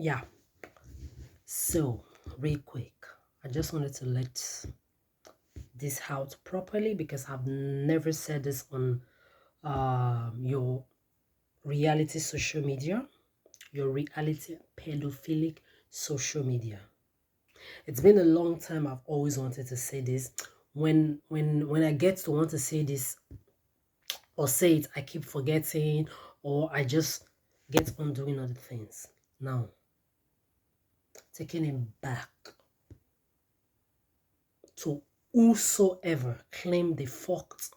Yeah, so real quick, I just wanted to let this out properly because I've never said this on your reality social media, your reality pedophilic social media. It's been a long time. I've always wanted to say this. When I get to want to say this or say it, I keep forgetting or I just get on doing other things. Now, taking it back to whosoever claimed they fucked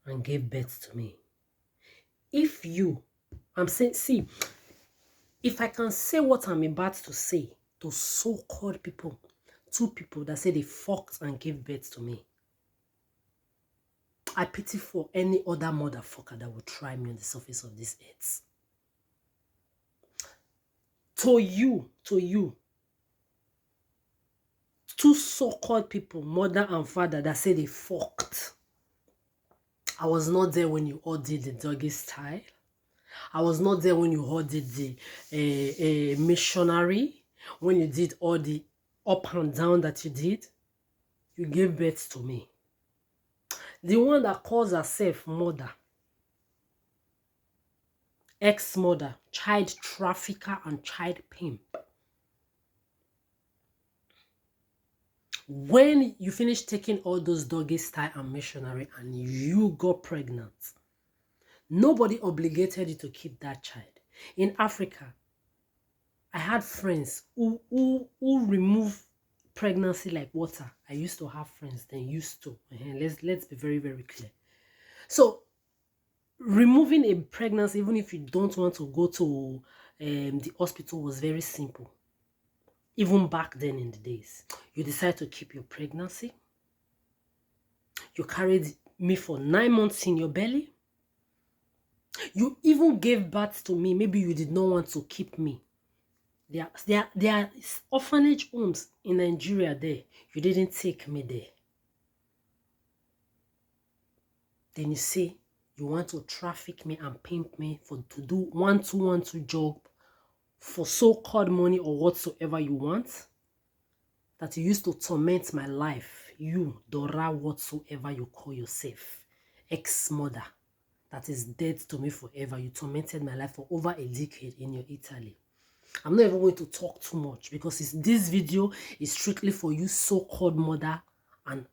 and gave birth to me. If you, I'm saying, see, if I can say what I'm about to say to so-called people, two people that say they fucked and gave birth to me, I pity for any other motherfucker that would try me on the surface of this earth. To you, two so-called people, mother and father, that say they fucked. I was not there when you all did the doggy style. I was not there when you all did the missionary, when you did all the up and down that you did. You gave birth to me. The one that calls herself mother, ex-mother, child trafficker, and child pimp. When you finish taking all those doggy style and missionary and you got pregnant, nobody obligated you to keep that child. In Africa, I had friends who remove pregnancy like water. I used to have friends then used to. Let's be very, very clear. So removing a pregnancy, even if you don't want to go to the hospital, was very simple. Even back then in the days, you decide to keep your pregnancy. You carried me for 9 months in your belly. You even gave birth to me. Maybe you did not want to keep me. There are orphanage homes in Nigeria there. You didn't take me there. Then you say you want to traffic me and pimp me to do 1-2-1-2 job for so-called money or whatsoever you want. That you used to torment my life. You, Dora, whatsoever you call yourself. Ex-mother that is dead to me forever. You tormented my life for over a decade in your Italy. I'm not even going to talk too much because this video is strictly for you so-called mother and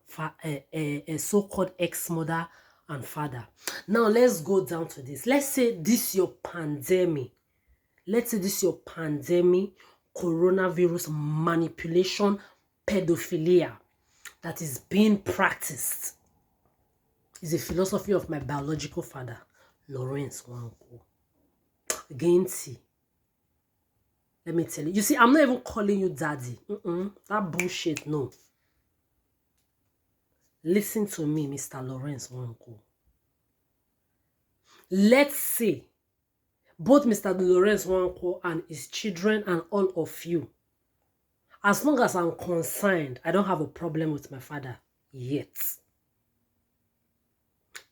so-called ex-mother and father. Now let's go down to this. Let's say this your pandemic. Let's say this your pandemic, coronavirus manipulation, pedophilia that is being practiced. Is a philosophy of my biological father, Lawrence NWANKWOR. Again, see. Let me tell you. You see, I'm not even calling you daddy. That bullshit, no. Listen to me, Mr. Lawrence NWANKWOR. Let's say both Mr. Lawrence NWANKWOR and his children and all of you, as long as I'm concerned, I don't have a problem with my father yet.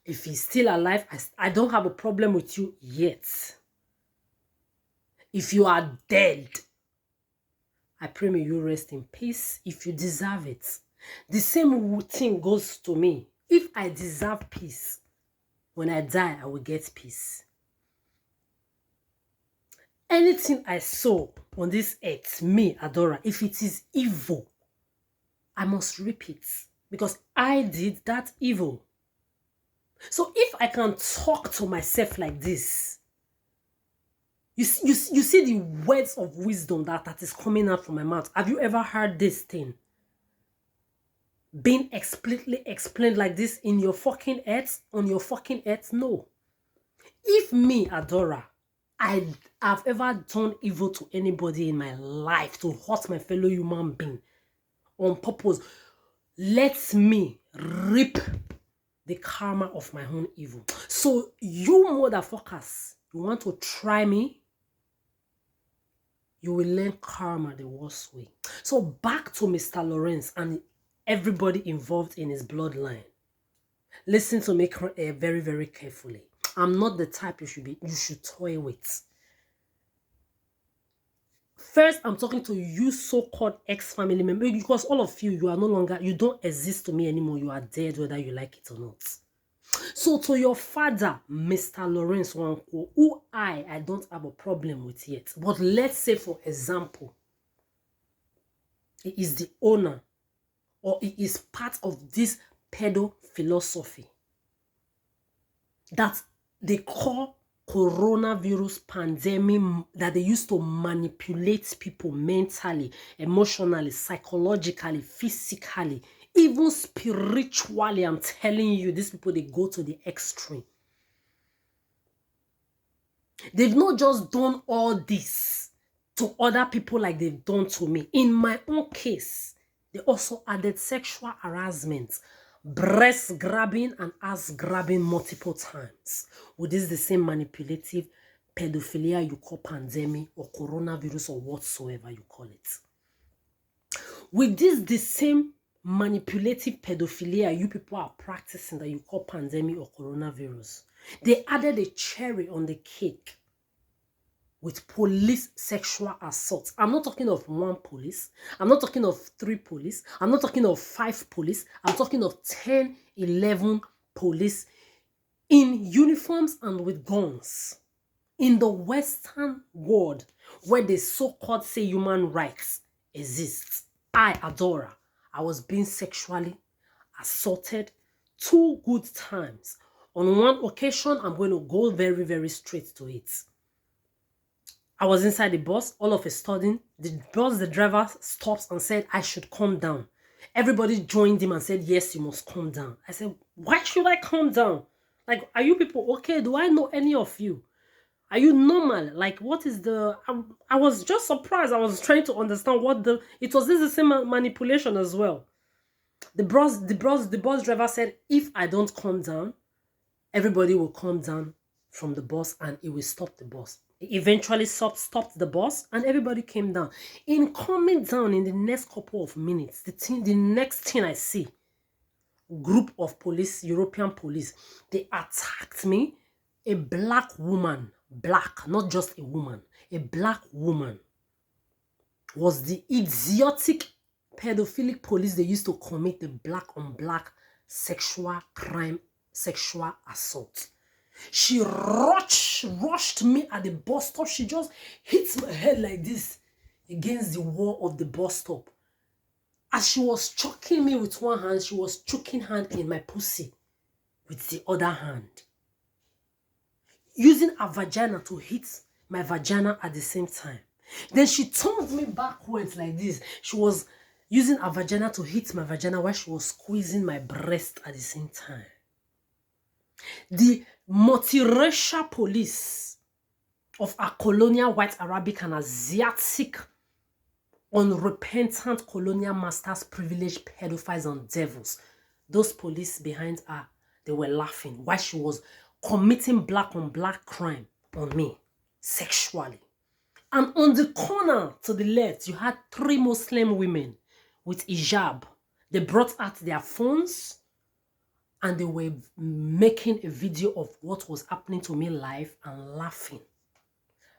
If he's still alive, I don't have a problem with you yet. If you are dead, I pray may you rest in peace if you deserve it. The same thing goes to me. If I deserve peace, when I die, I will get peace. Anything I sow on this earth, me, Adora, if it is evil, I must reap it because I did that evil. So if I can talk to myself like this, you see the words of wisdom that is coming out from my mouth. Have you ever heard this thing being explicitly explained like this in your fucking heads, on your fucking heads? No. If me, Adora, I have ever done evil to anybody in my life to hurt my fellow human being on purpose, let me reap the karma of my own evil. So you motherfuckers, you want to try me? You will learn karma the worst way. So back to Mr. Lawrence and everybody involved in his bloodline. Listen to me very, very carefully. I'm not the type you should toy with. First, I'm talking to you, so-called ex-family member, because all of you, you don't exist to me anymore. You are dead, whether you like it or not. So to your father, Mr. Lawrence Nwankwo, who I don't have a problem with yet, but let's say, for example, he is the owner, or he is part of this pedo philosophy that they call coronavirus pandemic, that they used to manipulate people mentally, emotionally, psychologically, physically, even spiritually. I'm telling you, these people, they go to the extreme. They've not just done all this to other people like they've done to me. In my own case, they also added sexual harassment, breast grabbing and ass grabbing multiple times. With this the same manipulative pedophilia you call pandemic or coronavirus or whatsoever you call it. With this the same manipulative pedophilia you people are practicing that you call pandemic or coronavirus, they added a cherry on the cake with police sexual assault. I'm not talking of 1 police. I'm not talking of 3 police. I'm not talking of 5 police. I'm talking of 10, 11 police in uniforms and with guns. In the Western world, where the so-called say human rights exists, I, Adora, I was being sexually assaulted 2 good times. On one occasion, I'm going to go very, very straight to it. I was inside the bus. All of a sudden, the driver stops and said I should calm down. Everybody joined him and said, yes, you must calm down. I said, why should I calm down? Like, are you people okay? Do I know any of you? Are you normal? Like, what is the... I was just surprised. I was trying to understand what the... It was the same manipulation as well. The bus driver said, if I don't calm down, everybody will calm down from the bus and it will stop the bus. It eventually stopped the bus and everybody came down. In coming down in the next couple of minutes, the next thing I see, group of police, European police, they attacked me. A black woman, black, not just a woman, a black woman was the idiotic pedophilic police they used to commit the black on black sexual crime, sexual assault. She rushed me at the bus stop. She just hit my head like this against the wall of the bus stop. As she was choking me with one hand, she was choking hand in my pussy with the other hand. Using her vagina to hit my vagina at the same time. Then she turned me backwards like this. She was using her vagina to hit my vagina while she was squeezing my breast at the same time. The multiracial police of our colonial white, Arabic, and Asiatic unrepentant colonial masters, privileged pedophiles and devils. Those police behind her, they were laughing while she was committing black on black crime on me sexually. And on the corner to the left, you had 3 Muslim women with hijab. They brought out their phones and they were making a video of what was happening to me live and laughing.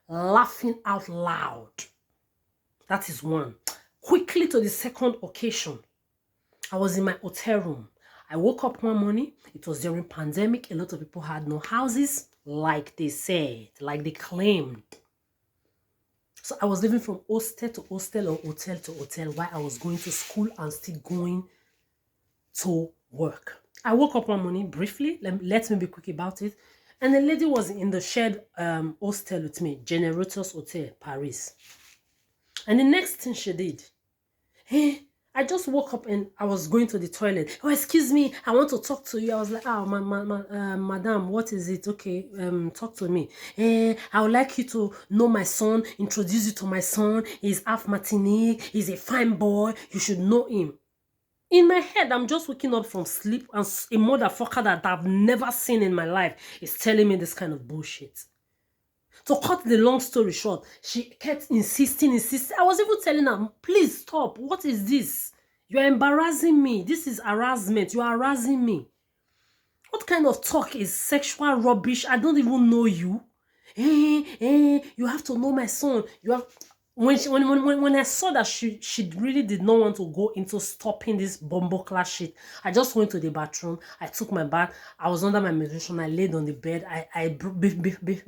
Laughing out loud. That is one. Quickly to the second occasion. I was in my hotel room. I woke up one morning. It was during pandemic. A lot of people had no houses, like they said, like they claimed. So I was living from hostel to hostel or hotel to hotel while I was going to school and still going to work. I woke up one morning briefly. Let me be quick about it. And the lady was in the shared hostel with me, Generators Hotel, Paris. And the next thing she did, hey, I just woke up and I was going to the toilet. Oh, excuse me, I want to talk to you. I was like, oh, madam, what is it? Okay, talk to me. I would like you to know my son, introduce you to my son. He's half Martinique. He's a fine boy. You should know him. In my head, I'm just waking up from sleep and a motherfucker that I've never seen in my life is telling me this kind of bullshit. To cut the long story short, she kept insisting. I was even telling her, please stop. What is this? You are embarrassing me. This is harassment. You are harassing me. What kind of talk is sexual rubbish? I don't even know you. You have to know my son. When I saw that she really did not want to go into stopping this bumbo class shit, I just went to the bathroom. I took my bath. I was under my medication. I laid on the bed.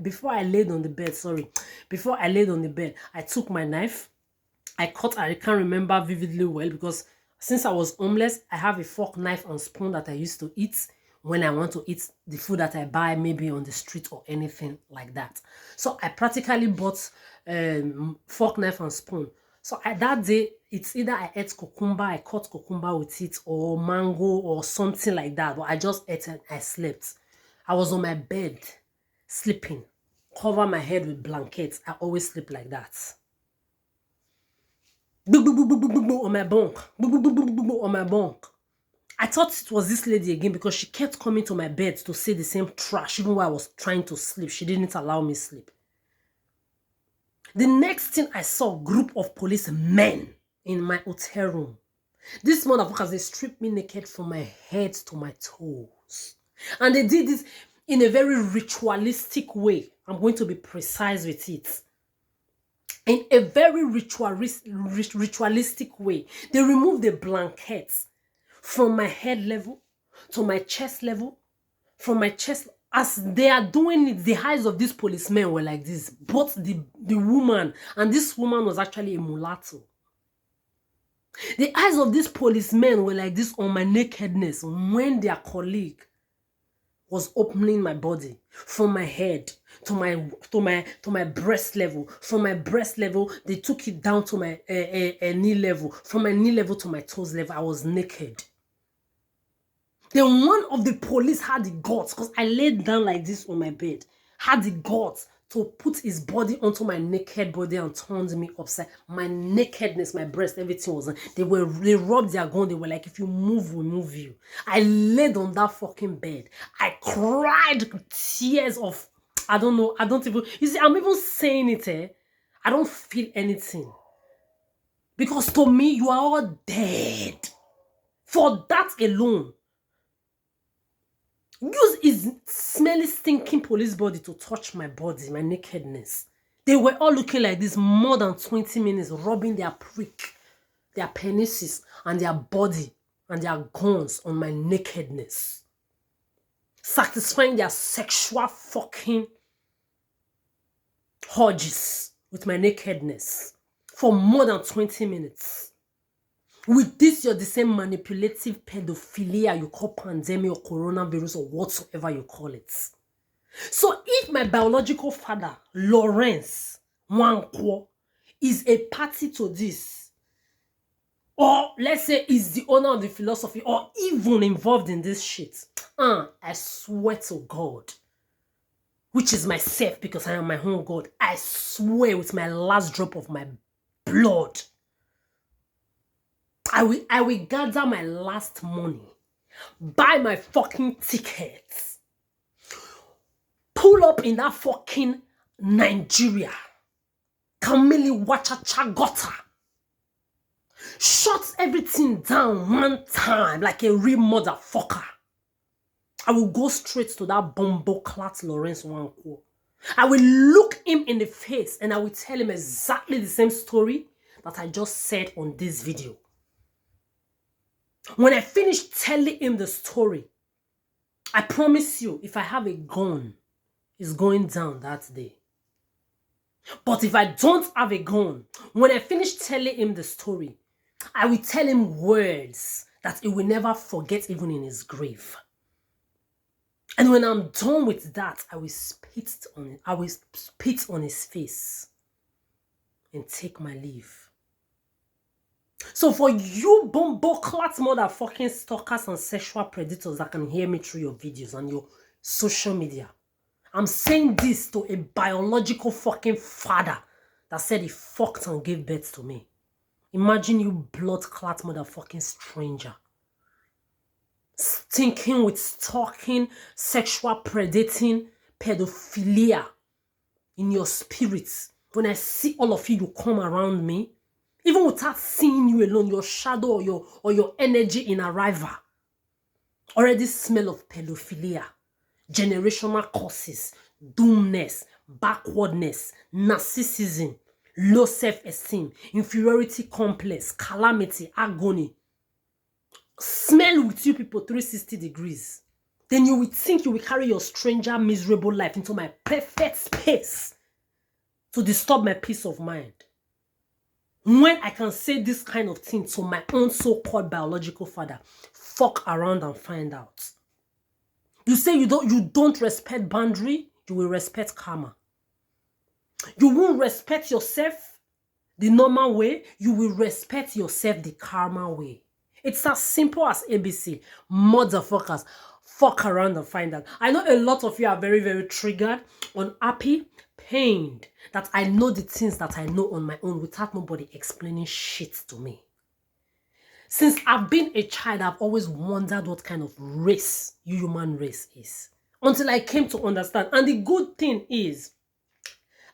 Before I laid on the bed, before I laid on the bed, I took my knife. I can't remember vividly well because since I was homeless, I have a fork, knife, and spoon that I used to eat when I want to eat the food that I buy maybe on the street or anything like that. So I practically bought fork, knife, and spoon. So that day, it's either I ate cucumber, I cut cucumber with it, or mango or something like that. But I just ate and I slept. I was on my bed, sleeping, cover my head with blankets. I always sleep like that. On my bunk. On my bunk. I thought it was this lady again because she kept coming to my bed to say the same trash even while I was trying to sleep. She didn't allow me sleep. The next thing I saw, a group of policemen in my hotel room. These motherfuckers, they stripped me naked from my head to my toes. And they did this in a very ritualistic way. I'm going to be precise with it. In a very ritualistic way. They removed the blankets from my head level to my chest level. From my chest, as they are doing it, the eyes of these policemen were like this. Both the woman, and this woman was actually a mulatto. The eyes of these policemen were like this on my nakedness when their colleague was opening my body from my head to my breast level. From my breast level, they took it down to my knee level. From my knee level to my toes level, I was naked. Then one of the police had the guts, because I laid down like this on my bed, had the guts to put his body onto my naked body and turned me upside. My nakedness, my breast, everything was on. They rubbed their gun. They were like, if you move, we move you. I laid on that fucking bed. I cried tears of, I don't know, I don't even, you see, I'm even saying it, I don't feel anything. Because to me, you are all dead. For that alone. Use his smelly, stinking police body to touch my body, my nakedness. They were all looking like this more than 20 minutes, rubbing their prick, their penises, and their body, and their guns on my nakedness. Satisfying their sexual fucking urges with my nakedness for more than 20 minutes. With this, you're the same manipulative pedophilia you call pandemic or coronavirus or whatsoever you call it. So if my biological father, Lawrence NWANKWOR, is a party to this, or let's say is the owner of the philosophy, or even involved in this shit, I swear to God, which is myself because I am my own God, I swear with my last drop of my blood, I will gather my last money, buy my fucking tickets, pull up in that fucking Nigeria, Kamili Wachacha gutter, shut everything down one time like a real motherfucker. I will go straight to that bumbo clat Lawrence NWANKWOR. I will look him in the face and I will tell him exactly the same story that I just said on this video. When I finish telling him the story, I promise you, if I have a gun, it's going down that day. But if I don't have a gun, when I finish telling him the story, I will tell him words that he will never forget even in his grave. And when I'm done with that, I will spit on it. I will spit on his face and take my leave. So for you bumbleclat motherfucking stalkers and sexual predators that can hear me through your videos and your social media, I'm saying this to a biological fucking father that said he fucked and gave birth to me. Imagine you blood-clat motherfucking stranger. Stinking with stalking, sexual predating, pedophilia in your spirits. When I see all of you, you come around me, even without seeing you alone, your shadow or your energy in arrival already smell of pedophilia, generational causes, doomness, backwardness, narcissism, low self-esteem, inferiority complex, calamity, agony. Smell with you people 360 degrees. Then you will think you will carry your stranger miserable life into my perfect space to disturb my peace of mind. When I can say this kind of thing to my own so-called biological father, fuck around and find out. You say you don't respect boundary, you will respect karma. You won't respect yourself the normal way, you will respect yourself the karma way. It's as simple as ABC. Motherfuckers, fuck around and find out. I know a lot of you are very, very triggered, unhappy, pained that I know the things that I know on my own without nobody explaining shit to me. Since I've been a child, I've always wondered what kind of race human race is. Until I came to understand. And the good thing is,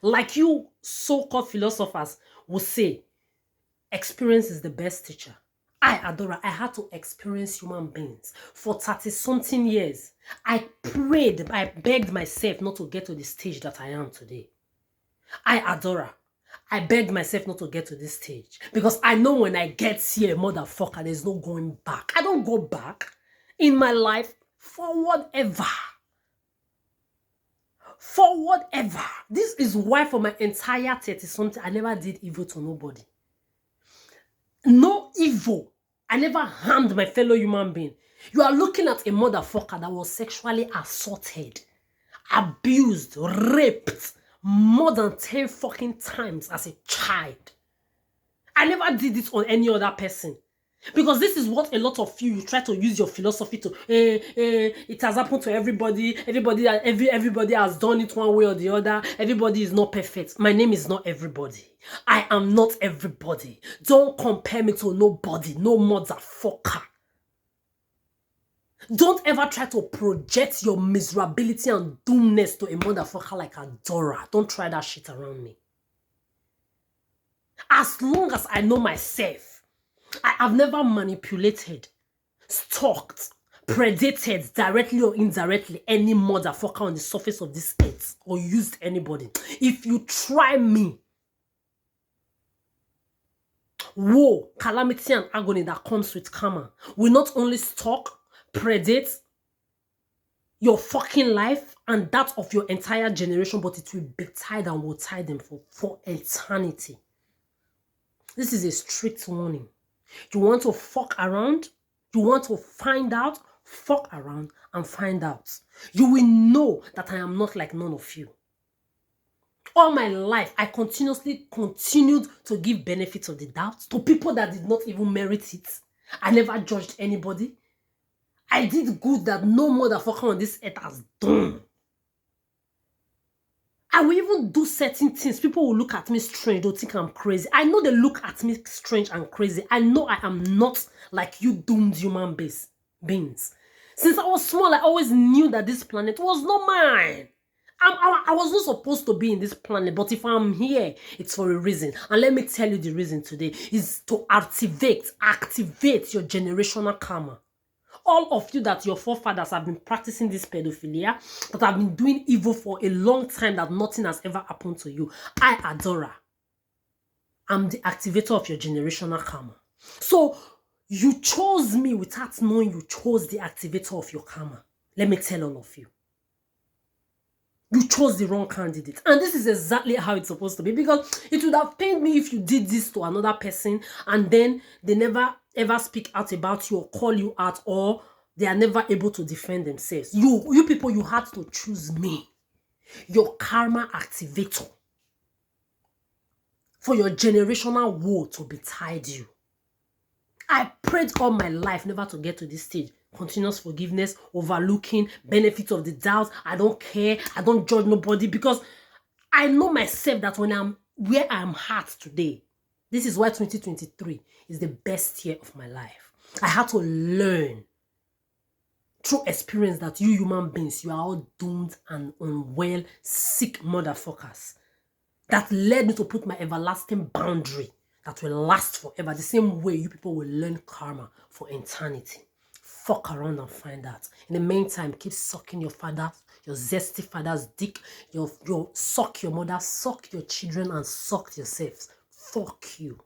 like you so-called philosophers will say, experience is the best teacher. Adora, I had to experience human beings for 30-something years. I prayed, I begged myself not to get to the stage that I am today. Adora, I begged myself not to get to this stage because I know when I get here, motherfucker, there's no going back. I don't go back in my life for whatever. For whatever. This is why for my entire 30-something, I never did evil to nobody. No evil. I never harmed my fellow human being. You are looking at a motherfucker that was sexually assaulted, abused, raped more than 10 fucking times as a child. I never did it on any other person. Because this is what a lot of you try to use your philosophy to. It has happened to everybody. Everybody has done it one way or the other. Everybody is not perfect. My name is not everybody. I am not everybody. Don't compare me to nobody. No motherfucker. Don't ever try to project your miserability and doomness to a motherfucker like Adora. Don't try that shit around me. As long as I know myself, I have never manipulated, stalked, predated directly or indirectly any motherfucker on the surface of this earth or used anybody. If you try me, woe, calamity and agony that comes with karma will not only stalk, predate your fucking life and that of your entire generation, but it will be tied and will tie them for eternity. This is a strict warning. You want to fuck around? You want to find out? Fuck around and find out. You will know that I am not like none of you. All my life, I continuously continued to give benefits of the doubt to people that did not even merit it. I never judged anybody. I did good that no motherfucker on this earth has done. I will even do certain things. People will look at me strange. They'll think I'm crazy. I know they look at me strange and crazy. I know I am not like you doomed human beings. Since I was small, I always knew that this planet was not mine. I was not supposed to be in this planet, but if I'm here, it's for a reason. And let me tell you the reason today is to activate your generational karma. All of you that your forefathers have been practicing this pedophilia, that have been doing evil for a long time, that nothing has ever happened to you. Adora, I'm the activator of your generational karma. So you chose me without knowing you chose the activator of your karma. Let me tell all of you. You chose the wrong candidate. And this is exactly how it's supposed to be. Because it would have pained me if you did this to another person and then they never ever speak out about you or call you out, or they are never able to defend themselves. You people, you had to choose me, your karma activator, for your generational woe to betide you. I prayed all my life never to get to this stage. Continuous forgiveness, overlooking, benefit of the doubt. I don't care. I don't judge nobody because I know myself that when I'm where I'm at today, this is why 2023 is the best year of my life. I had to learn through experience that you human beings, you are all doomed and unwell, sick motherfuckers. That led me to put my everlasting boundary that will last forever. The same way you people will learn karma for eternity. fuck around and find out. In the meantime, keep sucking your zesty father's dick. Suck your mother, suck your children, and suck yourselves. Fuck you.